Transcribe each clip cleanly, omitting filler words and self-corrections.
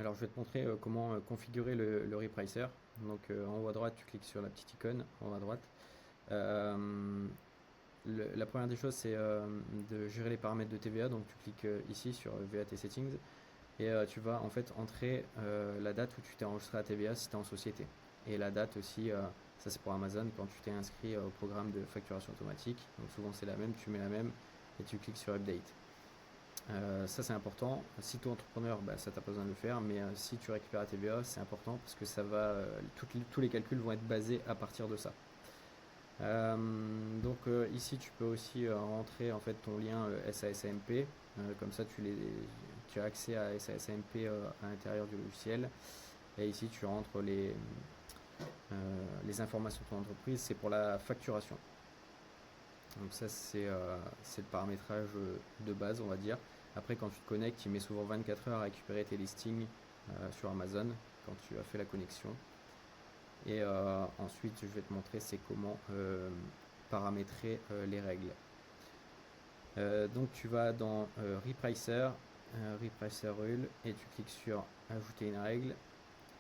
Alors je vais te montrer comment configurer le repricer. Donc en haut à droite, tu cliques sur la petite icône en haut à droite. La première des choses, c'est de gérer les paramètres de TVA. Donc tu cliques ici sur VAT Settings et tu vas en fait entrer la date où tu t'es enregistré à TVA si tu es en société. Et la date aussi, ça c'est pour Amazon, quand tu t'es inscrit au programme de facturation automatique. Donc souvent c'est la même, tu mets la même et tu cliques sur Update. Ça c'est important. Si tu es entrepreneur, ça t'as pas besoin de le faire, mais si tu récupères la TVA, c'est important parce que ça va, tous les calculs vont être basés à partir de ça. Donc ici tu peux aussi rentrer en fait ton lien SASMP, comme ça tu as accès à SASMP à l'intérieur du logiciel. Et ici tu rentres les informations de ton entreprise, c'est pour la facturation. Donc ça c'est le paramétrage de base, on va dire. Après quand tu te connectes, il met souvent 24 heures à récupérer tes listings sur Amazon quand tu as fait la connexion. Et ensuite je vais te montrer c'est comment paramétrer les règles. Donc tu vas dans Repricer, Repricer Rule, et tu cliques sur ajouter une règle.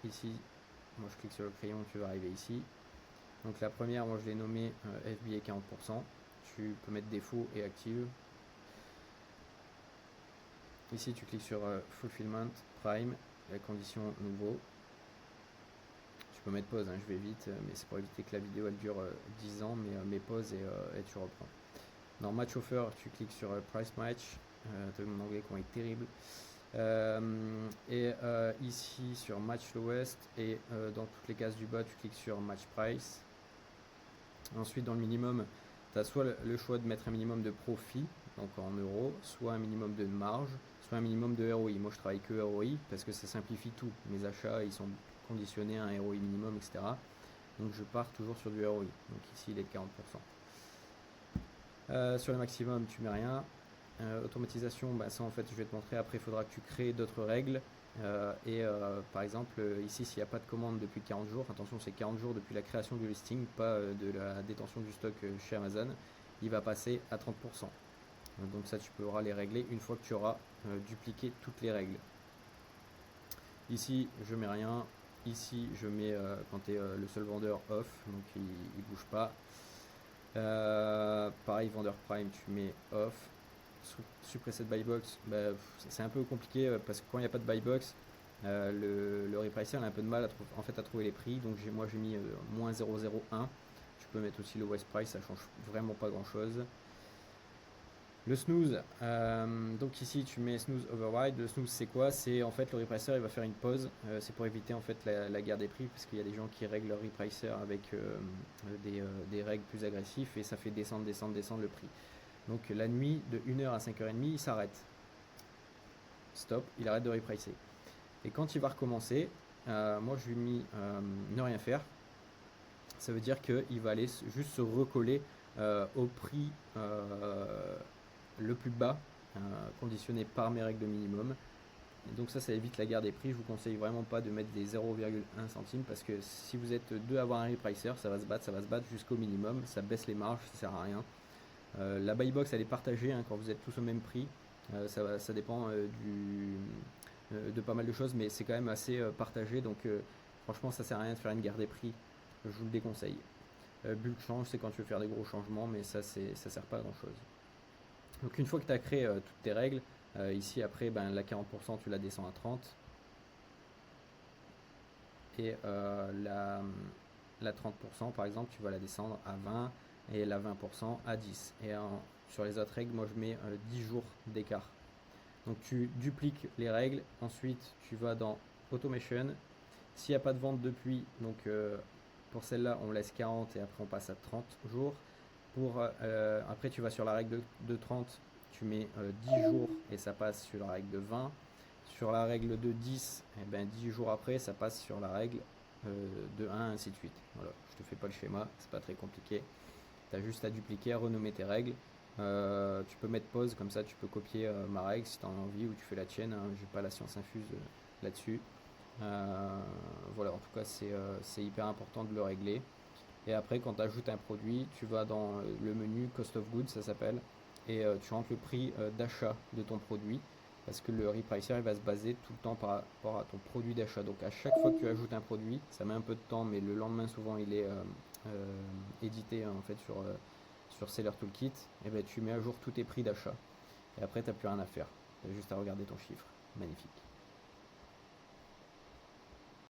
Ici, moi je clique sur le crayon, tu vas arriver ici. Donc la première, moi je l'ai nommée FBA 40%. Tu peux mettre défaut et active. Ici tu cliques sur Fulfillment Prime, la condition nouveau. Tu peux mettre pause, hein, je vais vite, mais c'est pour éviter que la vidéo elle dure 10 ans, mais pause et tu reprends. Dans Match Offer, tu cliques sur Price Match. Mon anglais qui est terrible. Ici sur Match Lowest et dans toutes les cases du bas, tu cliques sur Match Price. Ensuite, dans le minimum, tu as soit le choix de mettre un minimum de profit, donc en euros, soit un minimum de marge, soit un minimum de ROI. Moi, je travaille que ROI parce que ça simplifie tout. Mes achats, ils sont conditionnés à un ROI minimum, etc. Donc, je pars toujours sur du ROI. Donc, ici, il est de 40%. Sur le maximum, tu mets rien. Automatisation, ça en fait, je vais te montrer. Après, il faudra que tu crées d'autres règles. Par exemple, ici, s'il n'y a pas de commande depuis 40 jours, attention, c'est 40 jours depuis la création du listing, pas de la détention du stock chez Amazon, il va passer à 30%. Donc ça, tu pourras les régler une fois que tu auras dupliqué toutes les règles. Ici, je mets rien. Ici, je mets quand tu es le seul vendeur off, donc il ne bouge pas. Pareil, vendeur prime, tu mets off. Suppressed buy box, c'est un peu compliqué parce que quand il n'y a pas de buy box, le repricer a un peu de mal à trouver les prix. Donc moi j'ai mis moins 0,01. Tu peux mettre aussi le lowest price, ça change vraiment pas grand chose. Le snooze, donc ici tu mets snooze override. Le snooze c'est quoi? C'est en fait le repricer il va faire une pause. C'est pour éviter en fait la guerre des prix parce qu'il y a des gens qui règlent leur repricer avec des règles plus agressives et ça fait descendre le prix. Donc la nuit de 1h à 5h30 il s'arrête. Stop, il arrête de repricer. Et quand il va recommencer, moi je lui ai mis ne rien faire. Ça veut dire qu'il va aller juste se recoller au prix le plus bas, conditionné par mes règles de minimum. Et donc ça évite la guerre des prix. Je vous conseille vraiment pas de mettre des 0,1 centime parce que si vous êtes deux à avoir un repricer, ça va se battre jusqu'au minimum. Ça baisse les marges, ça sert à rien. La buy box elle est partagée quand vous êtes tous au même prix. Ça dépend de pas mal de choses, mais c'est quand même assez partagé. Donc franchement, ça sert à rien de faire une guerre des prix. Je vous le déconseille. Bulk change, c'est quand tu veux faire des gros changements, mais ça sert pas à grand chose. Donc une fois que tu as créé toutes tes règles, ici après la 40% tu la descends à 30 et la 30% par exemple tu vas la descendre à 20 et la 20% à 10. Et sur les autres règles, moi je mets 10 jours d'écart. Donc tu dupliques les règles, ensuite tu vas dans Automation. S'il n'y a pas de vente depuis, donc pour celle-là on laisse 40 et après on passe à 30 jours. Après tu vas sur la règle de 30, tu mets 10 jours et ça passe sur la règle de 20. Sur la règle de 10, 10 jours après ça passe sur la règle de 1, ainsi de suite. Voilà, je te fais pas le schéma, c'est pas très compliqué. Tu as juste à dupliquer, renommer tes règles. Tu peux mettre pause, comme ça tu peux copier ma règle si tu en as envie, ou tu fais la tienne, hein, j'ai pas la science infuse là-dessus. Voilà, en tout cas c'est hyper important de le régler. Et après quand tu ajoutes un produit, tu vas dans le menu Cost of Goods, ça s'appelle, et tu rentres le prix d'achat de ton produit. parce que le repricer il va se baser tout le temps par rapport à ton produit d'achat. Donc à chaque fois que tu ajoutes un produit, ça met un peu de temps, mais le lendemain souvent il est édité en fait sur Seller Toolkit, et ben tu mets à jour tous tes prix d'achat. Et après tu n'as plus rien à faire. Tu as juste à regarder ton chiffre. Magnifique.